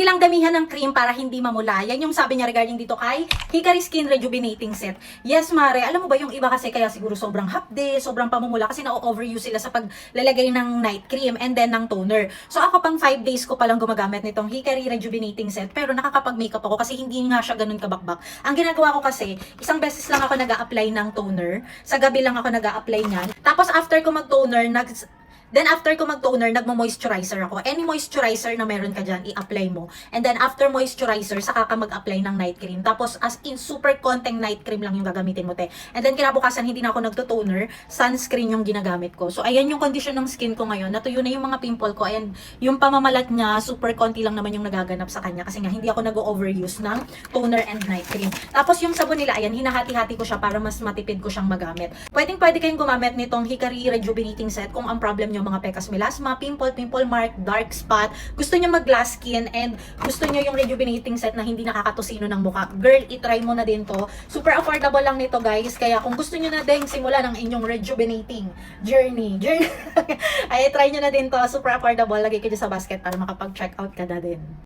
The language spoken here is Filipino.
Hindi lang damihan ng cream para hindi mamula. Yan yung sabi niya regarding dito kay Hikari Skin Rejuvenating Set. Yes, Mare, alam mo ba yung iba kasi kaya siguro sobrang hapde, sobrang pamumula kasi na-overuse sila sa paglalagay ng night cream and then ng toner. So ako pang 5 days ko palang gumagamit nitong Hikari Rejuvenating Set pero nakakapag-makeup ako kasi hindi nga siya ganun kabakbak. Ang ginagawa ko kasi, isang beses lang ako nag-a-apply ng toner. Sa gabi lang ako nag-a-apply niyan. Tapos after ko mag-toner, Then after ko mag-toner, nagmo-moisturizer ako. Any moisturizer na meron ka dyan, i-apply mo. And then after moisturizer, saka ka mag-apply ng night cream. Tapos as in super konting night cream lang yung gagamitin mo, te. And then kinabukasan, hindi na ako nagto-toner, sunscreen yung ginagamit ko. So ayan yung condition ng skin ko ngayon. Natuyo na yung mga pimple ko. Ayan, yung pamamalat niya, super konti lang naman yung nagaganap sa kanya. Kasi nga, hindi ako nag-overuse ng toner and night cream. Tapos yung sabon nila, ayan, hinahati-hati ko siya para mas matipid ko siyang magamit. Pwede kayong gumamit nitong Hikari Rejuvenating Set kung ang problem nyo mga pekas melasma, pimple mark, dark spot, gusto nyo mag glass skin, and gusto nyo yung rejuvenating set na hindi nakakatusino ng mukha. Girl, itry mo na din to. Super affordable lang nito, guys. Kaya kung gusto nyo na din simula ng inyong rejuvenating journey, ay try nyo na din to. Super affordable. Lagay ko dyan sa basket para makapag-check out ka na din.